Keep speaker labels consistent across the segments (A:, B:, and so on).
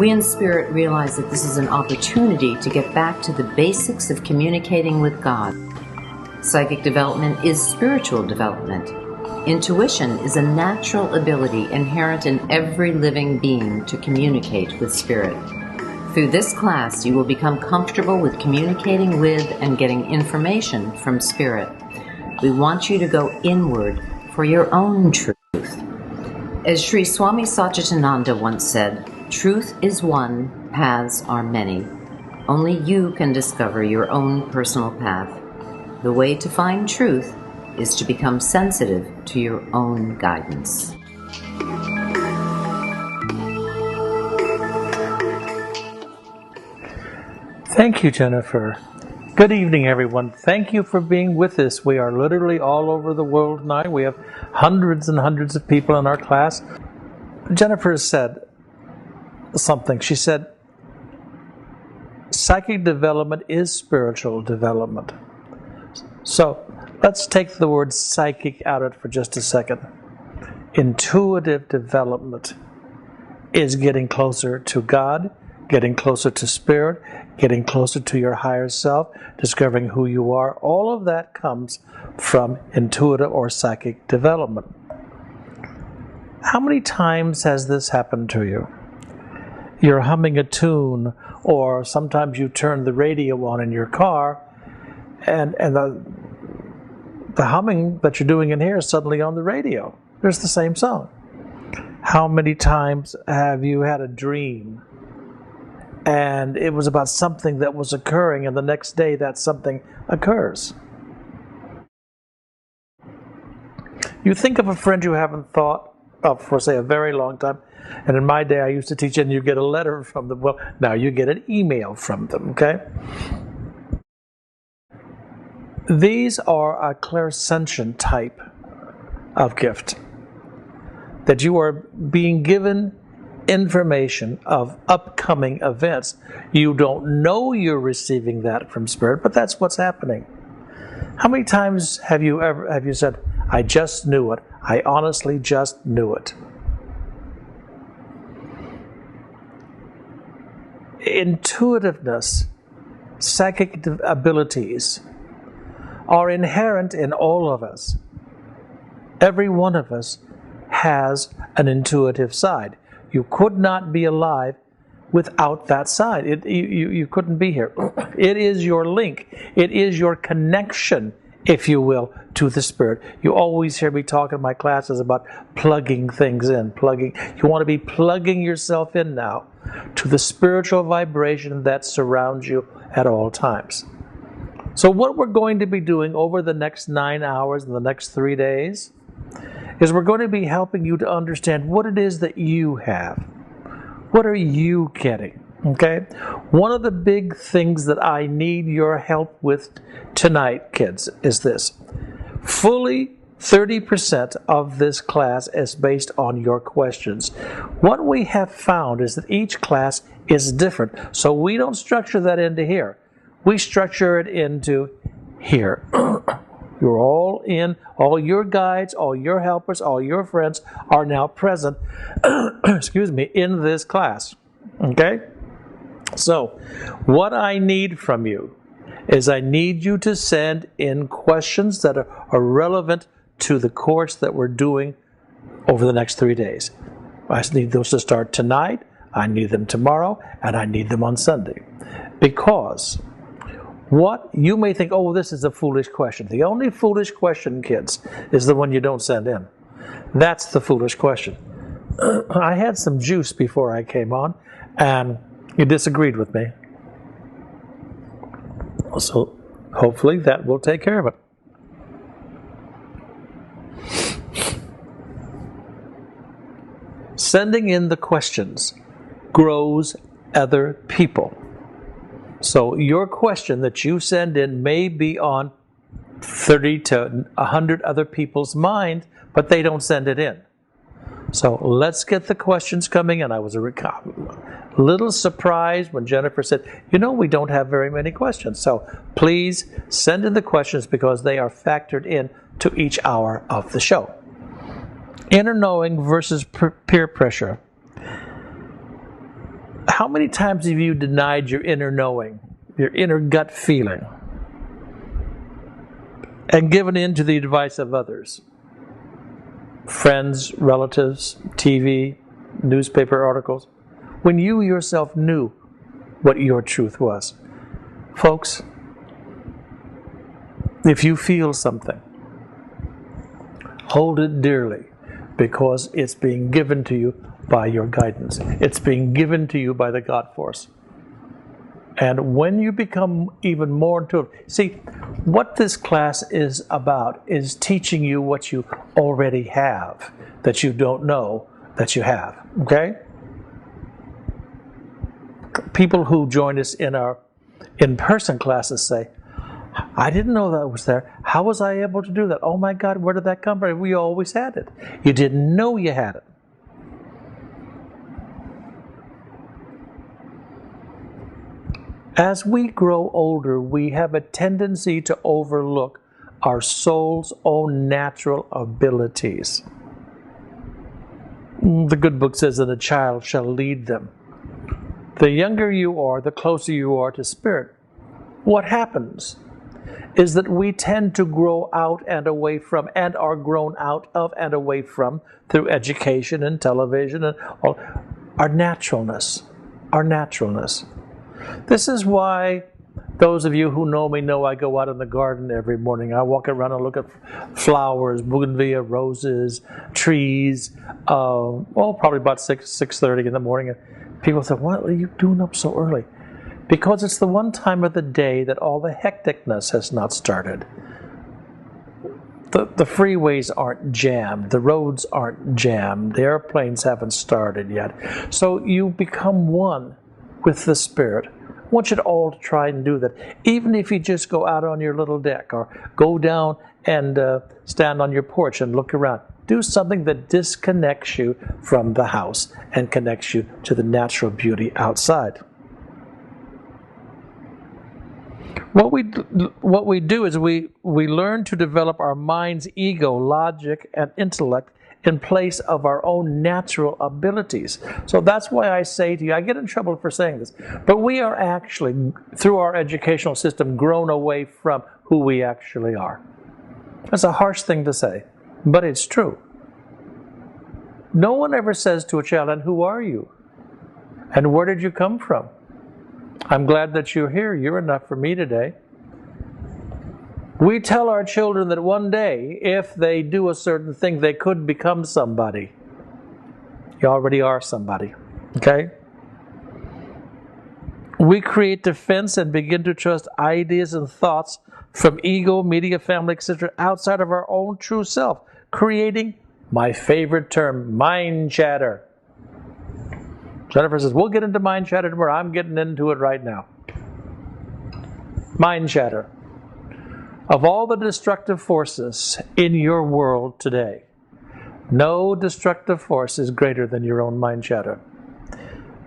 A: We in Spirit realize that this is an opportunity to get back to the basics of communicating with God. Psychic development is spiritual development. Intuition is a natural ability inherent in every living being to communicate with Spirit. Through this class, you will become comfortable with communicating with and getting information from Spirit. We want you to go inward for your own truth. As Sri Swami Satchidananda once said, "Truth is one, paths are many. Only you can discover your own personal path. The way to find truth is to become sensitive to your own guidance."
B: Thank you, Jennifer. Good evening, everyone. Thank you for being with us. We are literally all over the world now. We have hundreds and hundreds of people in our class. Jennifer said something. She said, psychic development is spiritual development. So let's take the word psychic out of it for just a second. Intuitive development is getting closer to God, getting closer to Spirit, getting closer to your higher self, discovering who you are. All of that comes from intuitive or psychic development. How many times has this happened to you? You're humming a tune, or sometimes you turn the radio on in your car, and the humming that you're doing in here is suddenly on the radio. There's the same song. How many times have you had a dream and it was about something that was occurring, and the next day that something occurs? You think of a friend you haven't thought of for, say, a very long time, and in my day I used to teach, and you get a letter from them. Well, now you get an email from them, okay? These are a clairsentient type of gift, that you are being given information of upcoming events. You don't know you're receiving that from Spirit, but that's what's happening. How many times have you said, "I just knew it. I honestly just knew it"? Intuitiveness, psychic abilities are inherent in all of us. Every one of us has an intuitive side. You could not be alive without that side. You couldn't be here. It is your link. It is your connection, if you will, to the Spirit. You always hear me talk in my classes about plugging things in. You want to be plugging yourself in now to the spiritual vibration that surrounds you at all times. So what we're going to be doing over the next 9 hours and the next 3 days is we're going to be helping you to understand what it is that you have. What are you getting? Okay? One of the big things that I need your help with tonight, kids, is this. Fully 30% of this class is based on your questions. What we have found is that each class is different. So we don't structure that into here. We structure it into here. You're all in, all your guides, all your helpers, all your friends are now present, excuse me, in this class. Okay? So, what I need from you is I need you to send in questions that are relevant to the course that we're doing over the next 3 days. I need those to start tonight, I need them tomorrow, and I need them on Sunday. Because what you may think, oh, this is a foolish question. The only foolish question, kids, is the one you don't send in. That's the foolish question. I had some juice before I came on, and you disagreed with me. So hopefully that will take care of it. Sending in the questions grows other people. So your question that you send in may be on 30 to 100 other people's minds, but they don't send it in. So let's get the questions coming in. I was a little surprised when Jennifer said, you know, we don't have very many questions. So please send in the questions because they are factored in to each hour of the show. Inner knowing versus peer pressure. How many times have you denied your inner knowing, your inner gut feeling, and given in to the advice of others? Friends, relatives, TV, newspaper articles, when you yourself knew what your truth was. Folks, if you feel something, hold it dearly, because it's being given to you by your guidance. It's being given to you by the God force. And when you become even more intuitive, see, what this class is about is teaching you what you already have, that you don't know that you have, okay? People who join us in our in-person classes say, I didn't know that was there. How was I able to do that? Oh my God, where did that come from? We always had it. You didn't know you had it. As we grow older, we have a tendency to overlook our soul's own natural abilities. The good book says that a child shall lead them. The younger you are, the closer you are to spirit. What happens is that we tend to grow out and away from, and are grown out of and away from, through education and television and all, our naturalness. Our naturalness. This is why those of you who know me know I go out in the garden every morning. I walk around and look at flowers, bougainvillea, roses, trees, probably about 6:30 in the morning. And people say, what are you doing up so early? Because it's the one time of the day that all the hecticness has not started. The freeways aren't jammed, the roads aren't jammed, the airplanes haven't started yet. So you become one with the Spirit. I want you to all to try and do that. Even if you just go out on your little deck or go down and stand on your porch and look around. Do something that disconnects you from the house and connects you to the natural beauty outside. What we do is we learn to develop our mind's ego, logic, and intellect in place of our own natural abilities. So that's why I say to you, I get in trouble for saying this, but we are actually, through our educational system, grown away from who we actually are. That's a harsh thing to say, but it's true. No one ever says to a child, and who are you? And where did you come from? I'm glad that you're here. You're enough for me today. We tell our children that one day, if they do a certain thing, they could become somebody. You already are somebody, okay? We create defense and begin to trust ideas and thoughts from ego, media, family, etc., outside of our own true self, creating, my favorite term, mind chatter. Jennifer says, we'll get into mind chatter tomorrow. I'm getting into it right now. Mind chatter. Of all the destructive forces in your world today, no destructive force is greater than your own mind chatter.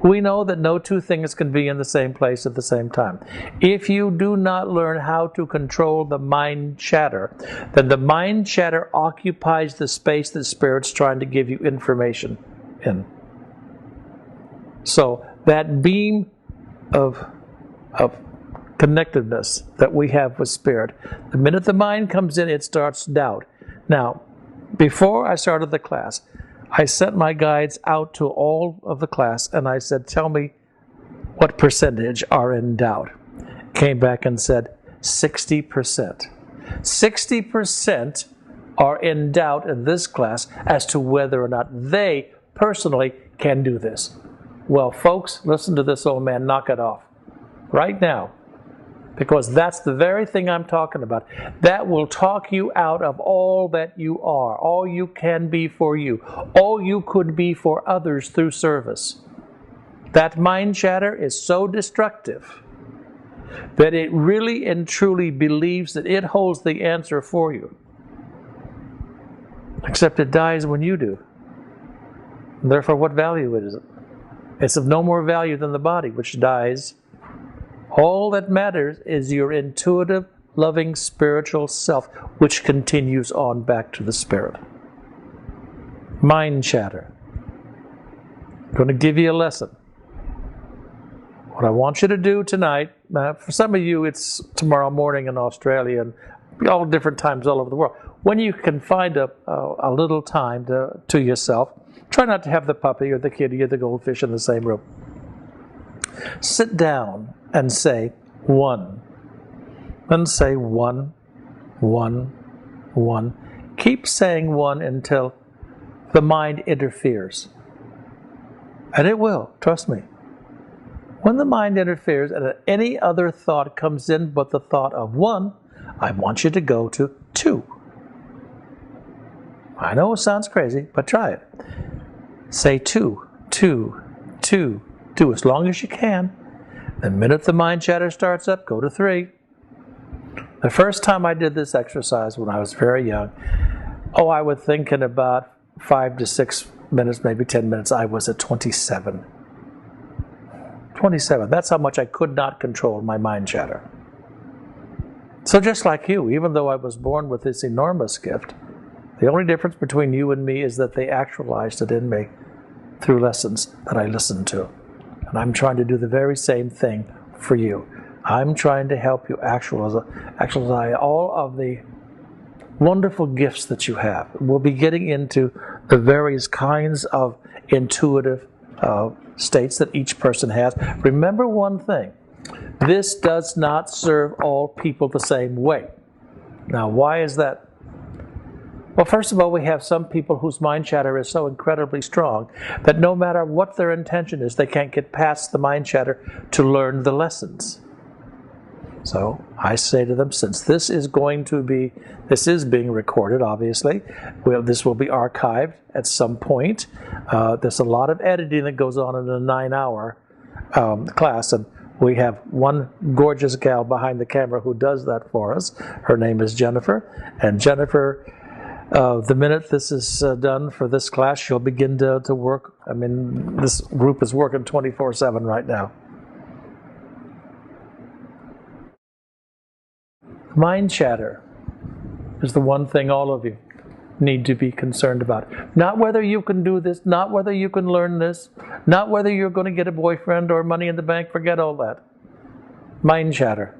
B: We know that no two things can be in the same place at the same time. If you do not learn how to control the mind chatter, then the mind chatter occupies the space that Spirit's trying to give you information in. So that beam of connectedness that we have with Spirit, the minute the mind comes in, it starts doubt. Now, before I started the class, I sent my guides out to all of the class and I said, tell me what percentage are in doubt. Came back and said 60%. 60% are in doubt in this class as to whether or not they personally can do this. Well, folks, listen to this old man knock it off right now, because that's the very thing I'm talking about. That will talk you out of all that you are, all you can be for you, all you could be for others through service. That mind chatter is so destructive that it really and truly believes that it holds the answer for you. Except it dies when you do. And therefore, what value is it? It's of no more value than the body, which dies. All that matters is your intuitive, loving, spiritual self, which continues on back to the Spirit. Mind chatter. I'm going to give you a lesson. What I want you to do tonight, for some of you it's tomorrow morning in Australia and all different times all over the world. When you can find a little time to yourself, try not to have the puppy or the kitty or the goldfish in the same room. Sit down and say 1. And say 1, 1, 1. Keep saying 1 until the mind interferes. And it will, trust me. When the mind interferes and any other thought comes in but the thought of 1, I want you to go to 2. I know it sounds crazy, but try it. Say 2, 2, 2, 2 as long as you can. The minute the mind chatter starts up, go to 3. The first time I did this exercise when I was very young, I would think in about 5 to 6 minutes, maybe 10 minutes, I was at 27. 27. That's how much I could not control my mind chatter. So just like you, even though I was born with this enormous gift, the only difference between you and me is that they actualized it in me through lessons that I listened to. And I'm trying to do the very same thing for you. I'm trying to help you actualize all of the wonderful gifts that you have. We'll be getting into the various kinds of intuitive states that each person has. Remember one thing, this does not serve all people the same way. Now, why is that? Well, first of all, we have some people whose mind chatter is so incredibly strong that no matter what their intention is, they can't get past the mind chatter to learn the lessons. So I say to them, since this is being recorded, obviously, this will be archived at some point. There's a lot of editing that goes on in a 9-hour class, and we have one gorgeous gal behind the camera who does that for us. Her name is Jennifer, and Jennifer, the minute this is done for this class, she'll begin to work. I mean, this group is working 24/7 right now. Mind chatter is the one thing all of you need to be concerned about. Not whether you can do this, not whether you can learn this, not whether you're going to get a boyfriend or money in the bank, forget all that. Mind chatter,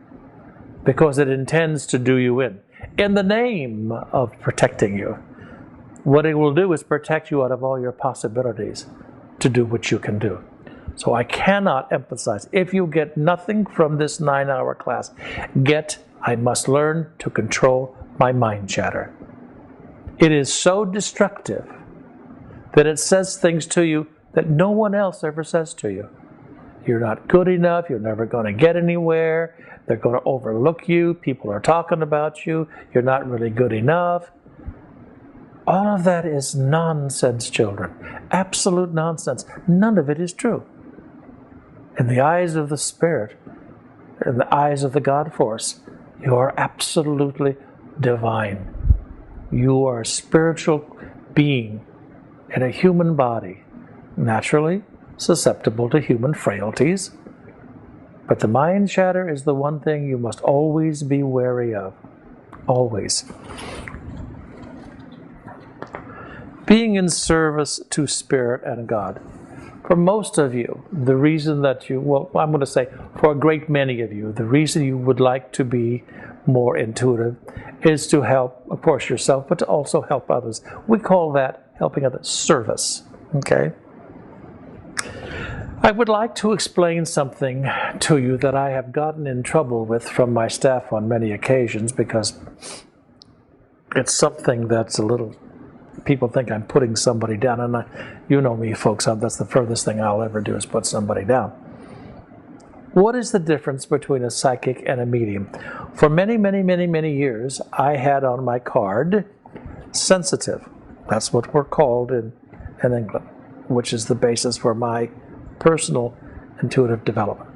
B: because it intends to do you in the name of protecting you. What it will do is protect you out of all your possibilities to do what you can do. So I cannot emphasize, if you get nothing from this 9-hour class, I must learn to control my mind chatter. It is so destructive that it says things to you that no one else ever says to you. You're not good enough, you're never going to get anywhere, they're going to overlook you, people are talking about you, you're not really good enough. All of that is nonsense, children. Absolute nonsense. None of it is true. In the eyes of the Spirit, in the eyes of the God Force, you are absolutely divine. You are a spiritual being in a human body, naturally susceptible to human frailties. But the mind chatter is the one thing you must always be wary of. Always. Being in service to Spirit and God. For most of you, the reason that I'm going to say for a great many of you, the reason you would like to be more intuitive is to help, of course, yourself, but to also help others. We call that helping others service, okay? I would like to explain something to you that I have gotten in trouble with from my staff on many occasions, because it's something that's a little... People think I'm putting somebody down, and you know me, folks, that's the furthest thing I'll ever do is put somebody down. What is the difference between a psychic and a medium? For many, many, many, many years, I had on my card, sensitive. That's what we're called in England, which is the basis for my personal intuitive development.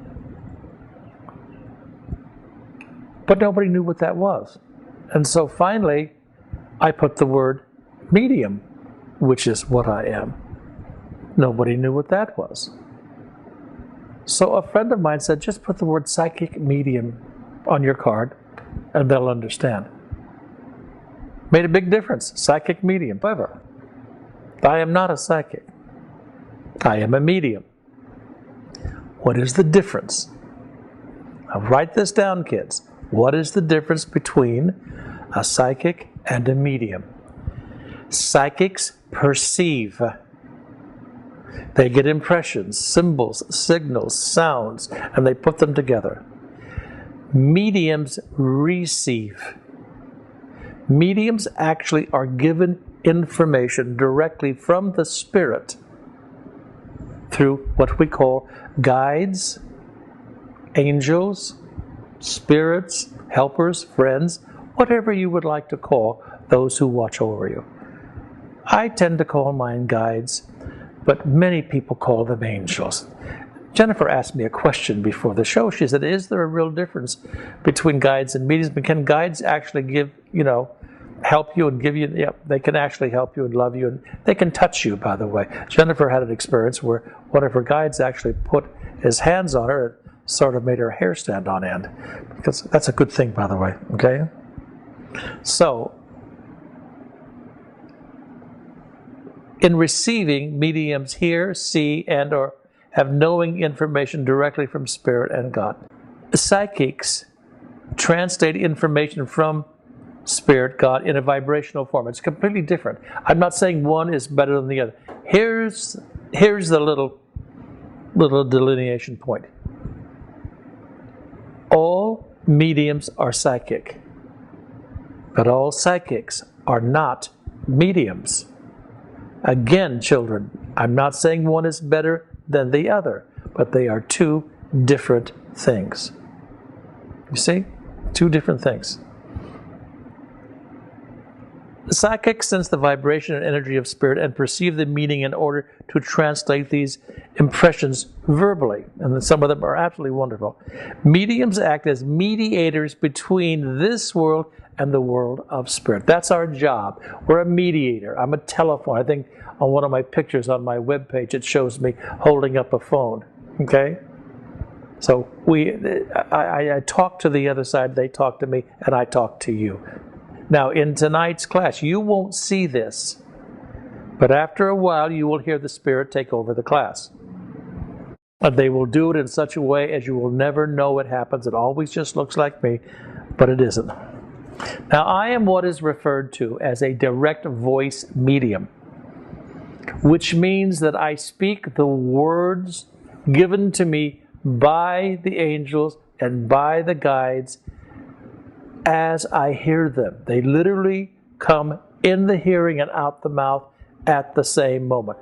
B: But nobody knew what that was. And so finally, I put the word medium, which is what I am. Nobody knew what that was. So a friend of mine said, just put the word psychic medium on your card and they'll understand. Made a big difference. Psychic medium. However, I am not a psychic. I am a medium. What is the difference? Now write this down, kids. What is the difference between a psychic and a medium? Psychics perceive. They get impressions, symbols, signals, sounds, and they put them together. Mediums receive. Mediums actually are given information directly from the Spirit through what we call guides, angels, spirits, helpers, friends, whatever you would like to call those who watch over you. I tend to call mine guides, but many people call them angels. Jennifer asked me a question before the show. She said, is there a real difference between guides and mediums? But can guides actually give, help you and give you, they can actually help you and love you, and they can touch you, by the way. Jennifer had an experience where one of her guides actually put his hands on her and sort of made her hair stand on end. Because that's a good thing, by the way, okay? So, in receiving, mediums hear, see, and or have knowing information directly from Spirit and God. Psychics translate information from Spirit, God, in a vibrational form. It's completely different. I'm not saying one is better than the other. Here's the little delineation point. All mediums are psychic, but all psychics are not mediums. Again, children, I'm not saying one is better than the other, but they are two different things. You see? Two different things. The psychics sense the vibration and energy of Spirit and perceive the meaning in order to translate these impressions verbally. And some of them are absolutely wonderful. Mediums act as mediators between this world and the world of Spirit. That's our job. We're a mediator. I'm a telephone. I think on one of my pictures on my webpage, it shows me holding up a phone. Okay? So I talk to the other side, they talk to me, and I talk to you. Now, in tonight's class, you won't see this, but after a while, you will hear the Spirit take over the class. And they will do it in such a way as you will never know it happens. It always just looks like me, but it isn't. Now, I am what is referred to as a direct voice medium, which means that I speak the words given to me by the angels and by the guides as I hear them. They literally come in the hearing and out the mouth at the same moment.